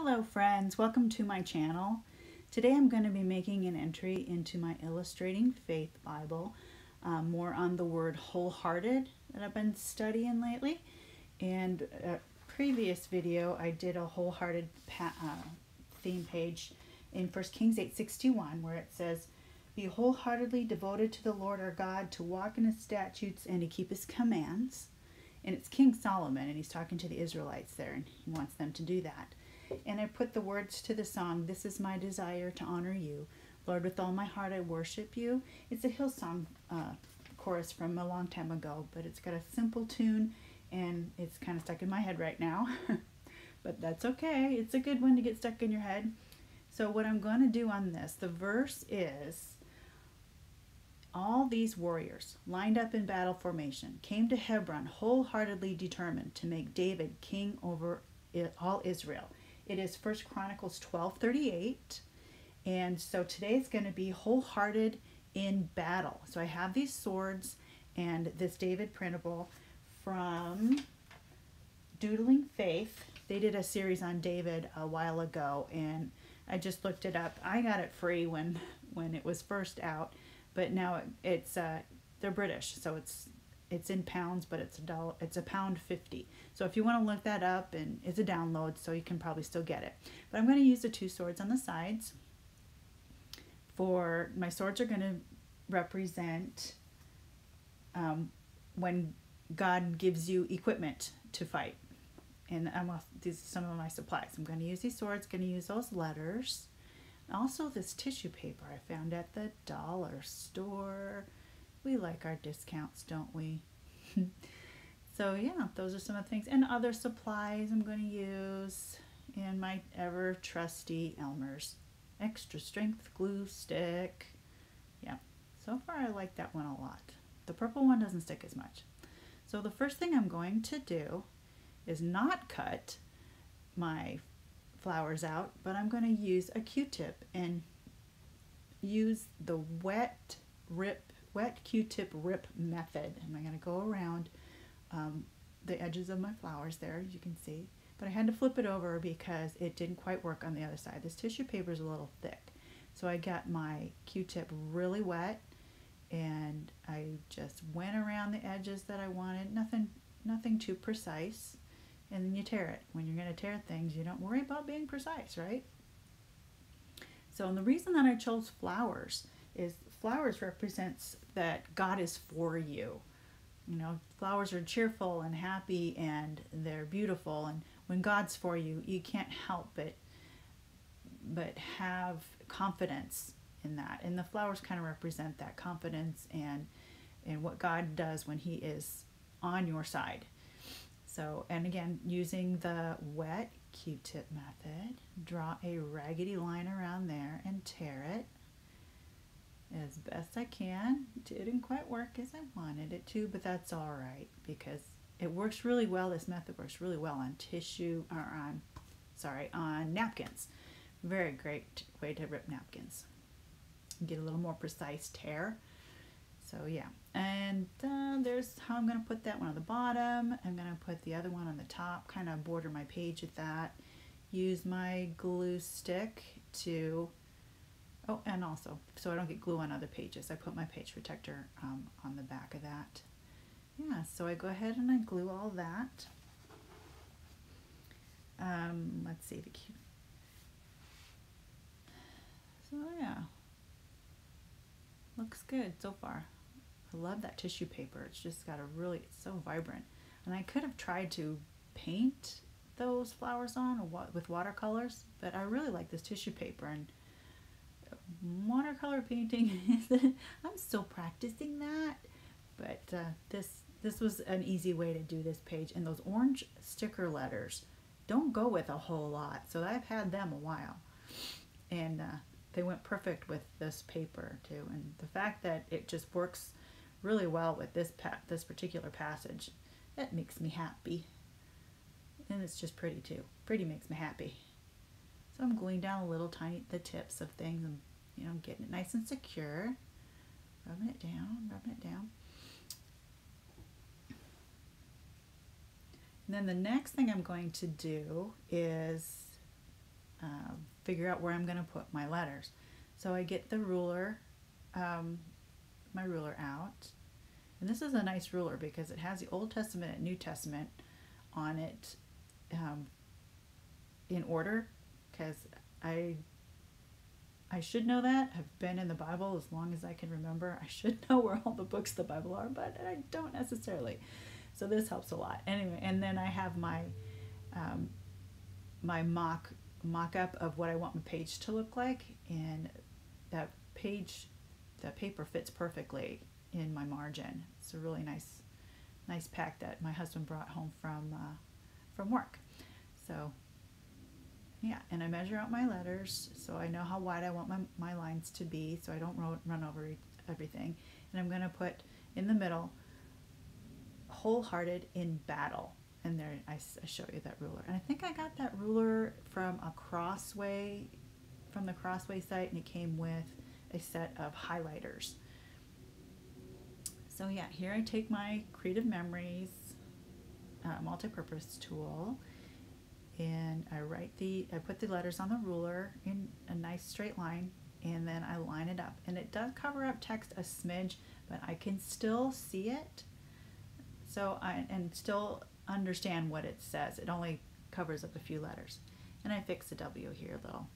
Hello friends, welcome to my channel. Today I'm going to be making an entry into my Illustrating Faith Bible, more on the word wholehearted that I've been studying lately. And a previous video I did a wholehearted theme page in 1 Kings 8:61 where it says, "Be wholeheartedly devoted to the Lord our God, to walk in his statutes and to keep his commands." And it's King Solomon, and he's talking to the Israelites there, and he wants them to do that. And I put the words to the song, "This is my desire to honor you. Lord, with all my heart I worship you." It's a Hillsong chorus from a long time ago, but it's got a simple tune, and it's kind of stuck in my head right now. But that's okay. It's a good one to get stuck in your head. So what I'm going to do on this, the verse is, "All these warriors, lined up in battle formation, came to Hebron wholeheartedly determined to make David king over all Israel." It is 1 Chronicles 12:38. And so today's going to be wholehearted in battle. So I have these swords and this David printable from Doodling Faith. They did a series on David a while ago, and I just looked it up. I got it free when it was first out, but now it's they're British, so it's in pounds, but it's £1.50. So if you want to look that up, and it's a download, so you can probably still get it. But I'm going to use the two swords on the sides. For my swords are going to represent when God gives you equipment to fight. And these are some of my supplies. I'm going to use these swords, going to use those letters. Also this tissue paper I found at the dollar store. We like our discounts, don't we? So yeah, those are some of the things. And other supplies I'm going to use. And my ever trusty Elmer's extra strength glue stick. Yeah, so far I like that one a lot. The purple one doesn't stick as much. So the first thing I'm going to do is not cut my flowers out, but I'm going to use a Q-tip and use the wet Q-tip rip method. And I'm going to go around the edges of my flowers there, as you can see. But I had to flip it over because it didn't quite work on the other side. This tissue paper is a little thick. So I got my Q-tip really wet, and I just went around the edges that I wanted. Nothing too precise. And then you tear it. When you're going to tear things, you don't worry about being precise, right? So the reason that I chose flowers is flowers represents that God is for you. You know, flowers are cheerful and happy, and they're beautiful. And when God's for you, you can't help but have confidence in that. And the flowers kind of represent that confidence and what God does when he is on your side. So, and again, using the wet Q-tip method, draw a raggedy line around there and tear it as best I can. It didn't quite work as I wanted it to, but that's all right because it works really well. This method works really well on on napkins. Very great way to rip napkins. Get a little more precise tear. So yeah, and there's how I'm going to put that one on the bottom. I'm going to put the other one on the top, kind of border my page with that. Use my glue stick to, oh, and also, so I don't get glue on other pages, I put my page protector on the back of that. Yeah, so I go ahead and I glue all that. Let's see, so yeah, looks good so far. I love that tissue paper. It's just got it's so vibrant. And I could have tried to paint those flowers on with watercolors, but I really like this tissue paper. And watercolor painting, I'm still practicing that, but this was an easy way to do this page. And those orange sticker letters don't go with a whole lot, so I've had them a while. And they went perfect with this paper too. And the fact that it just works really well with this particular passage, that makes me happy. And it's just pretty too. Pretty makes me happy. So I'm gluing down the tips of things, and getting it nice and secure. Rubbing it down. And then the next thing I'm going to do is figure out where I'm going to put my letters. So I get the ruler, my ruler out. And this is a nice ruler because it has the Old Testament and New Testament on it in order, because I should know that. I've been in the Bible as long as I can remember. I should know where all the books of the Bible are, but I don't necessarily. So this helps a lot. Anyway, and then I have my my mock-up of what I want my page to look like, and that paper fits perfectly in my margin. It's a really nice pack that my husband brought home from work. So yeah, and I measure out my letters so I know how wide I want my lines to be, so I don't run over everything. And I'm going to put in the middle, wholehearted in battle. And there I show you that ruler. And I think I got that ruler from the Crossway site, and it came with a set of highlighters. So yeah, here I take my Creative Memories multi-purpose tool, and I put the letters on the ruler in a nice straight line, and then I line it up. And it does cover up text a smidge, but I can still see it. So and still understand what it says. It only covers up a few letters. And I fixed the W here though.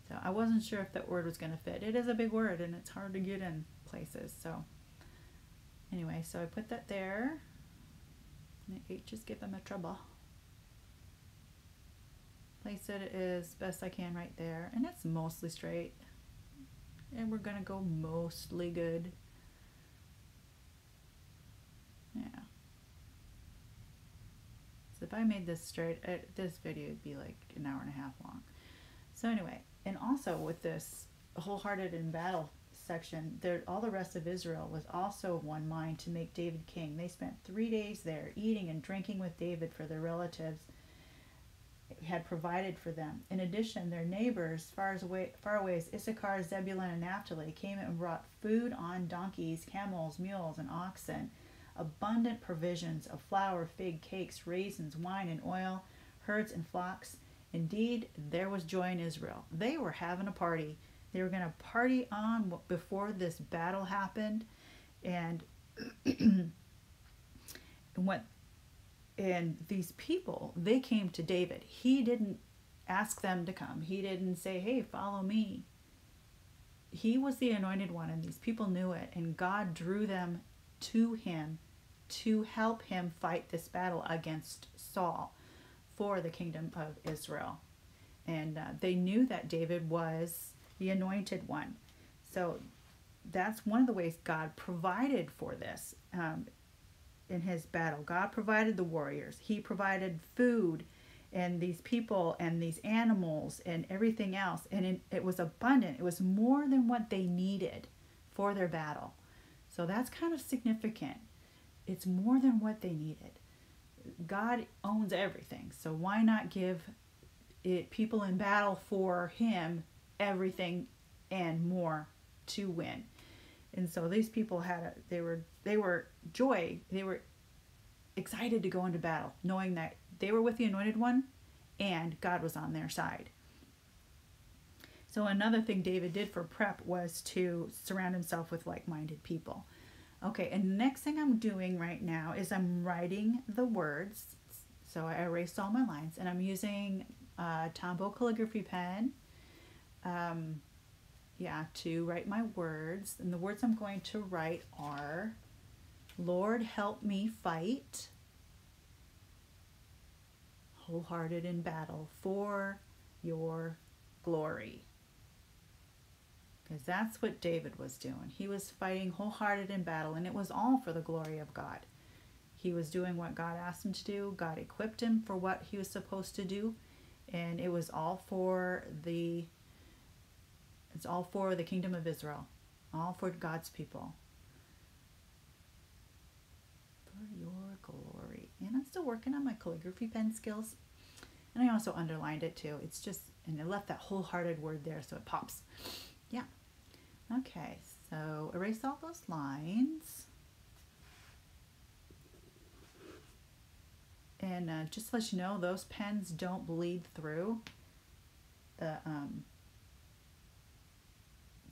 So I wasn't sure if that word was going to fit. It is a big word and it's hard to get in places. So anyway, so I put that there. And the H's give them a trouble. Place it as best I can right there. And it's mostly straight. And we're going to go mostly good. Yeah. So if I made this straight, this video would be like an hour and a half long. So anyway, and also with this wholehearted in battle section, all the rest of Israel was also of one mind to make David king. They spent 3 days there, eating and drinking with David, for their relatives had provided for them. In addition, their neighbors far away as Issachar, Zebulun, and Naphtali came and brought food on donkeys, camels, mules, and oxen, abundant provisions of flour, fig, cakes, raisins, wine, and oil, herds and flocks. Indeed, there was joy in Israel. They were having a party. They were going to party on before this battle happened, and and these people, they came to David. He didn't ask them to come. He didn't say, "Hey, follow me." He was the anointed one, and these people knew it, and God drew them to him to help him fight this battle against Saul for the kingdom of Israel. And they knew that David was the anointed one. So that's one of the ways God provided for this in his battle. God provided the warriors. He provided food and these people and these animals and everything else. And it was abundant. It was more than what they needed for their battle. So that's kind of significant. It's more than what they needed. God owns everything. So why not give people in battle for him everything and more to win? And so these people they were excited to go into battle, knowing that they were with the anointed one and God was on their side. So another thing David did for prep was to surround himself with like-minded people. Okay, and the next thing I'm doing right now is I'm writing the words. So I erased all my lines, and I'm using a Tombow calligraphy pen to write my words. And the words I'm going to write are, Lord, help me fight, wholehearted in battle for your glory. Because that's what David was doing. He was fighting wholehearted in battle, and it was all for the glory of God. He was doing what God asked him to do. God equipped him for what he was supposed to do, and it was all for the kingdom of Israel, all for God's people. For your glory. And I'm still working on my calligraphy pen skills. And I also underlined it too. It's just, and I left that wholehearted word there so it pops. Yeah. Okay, so erase all those lines. And just to let you know, those pens don't bleed through.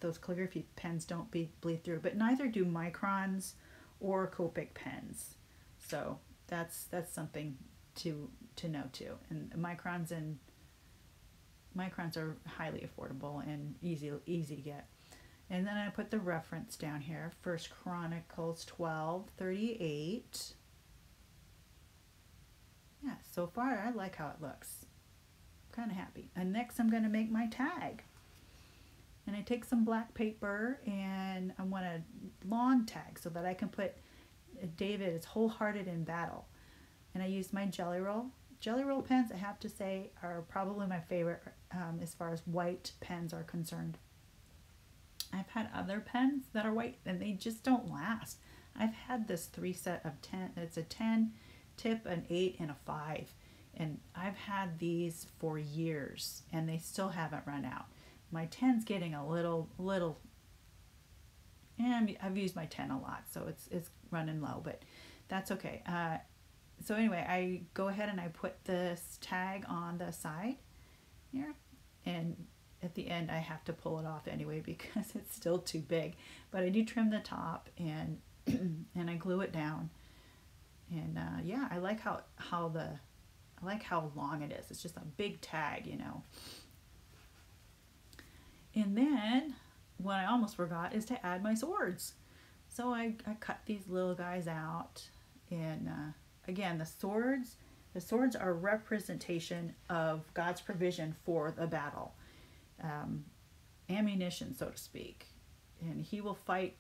those calligraphy pens don't bleed through, but neither do microns or Copic pens. So that's something to know too. And microns are highly affordable and easy to get. And then I put the reference down here, 1 Chronicles 12:38. Yeah, so far I like how it looks. I'm kind of happy. And next I'm going to make my tag. And I take some black paper and I want a long tag so that I can put David is wholehearted in battle. And I use my Jelly Roll. Jelly Roll pens, I have to say, are probably my favorite as far as white pens are concerned. I've had other pens that are white and they just don't last. I've had this 3 set of 10. It's a 10 tip, an 8, and a 5. And I've had these for years and they still haven't run out. My 10's getting a little, and I've used my 10 a lot, so it's running low, but that's okay. So anyway, I go ahead and I put this tag on the side here, and at the end I have to pull it off anyway because it's still too big. But I do trim the top and and I glue it down. And yeah, I like how long it is. It's just a big tag, you know. And then what I almost forgot is to add my swords. So I cut these little guys out, and again, the swords are representation of God's provision for the battle, ammunition, so to speak. And He will fight.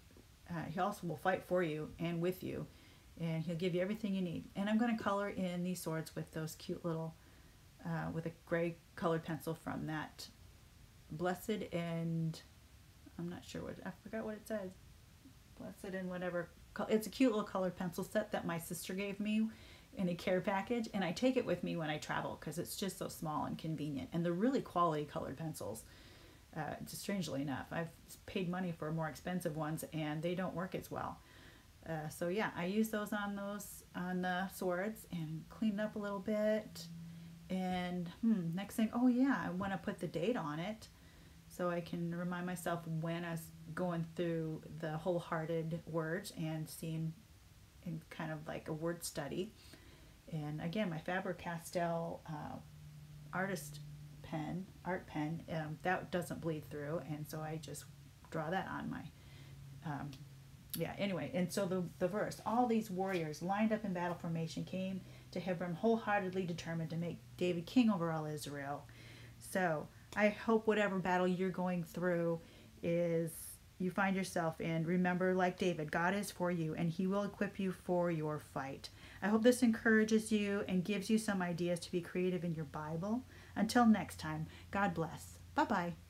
He also will fight for you and with you, and He'll give you everything you need. And I'm going to color in these swords with those cute little, with a gray colored pencil from that Blessed and I'm not sure I forgot what it says. Blessed and whatever. It's a cute little colored pencil set that my sister gave me in a care package, and I take it with me when I travel because it's just so small and convenient. And they're really quality colored pencils. Just strangely enough, I've paid money for more expensive ones, and they don't work as well. So yeah, I use those on the swords and clean it up a little bit. And next thing, oh yeah, I want to put the date on it so I can remind myself when I was going through the wholehearted words and seeing in kind of like a word study. And again, my Faber-Castell art pen, that doesn't bleed through, and so I just draw that on my yeah, anyway. And so the verse, all these warriors lined up in battle formation came to Hebron wholeheartedly determined to make David king over all Israel. So I hope whatever battle you're going through is you find yourself in, remember, like David, God is for you and He will equip you for your fight. I hope this encourages you and gives you some ideas to be creative in your Bible. Until next time, God bless. Bye-bye.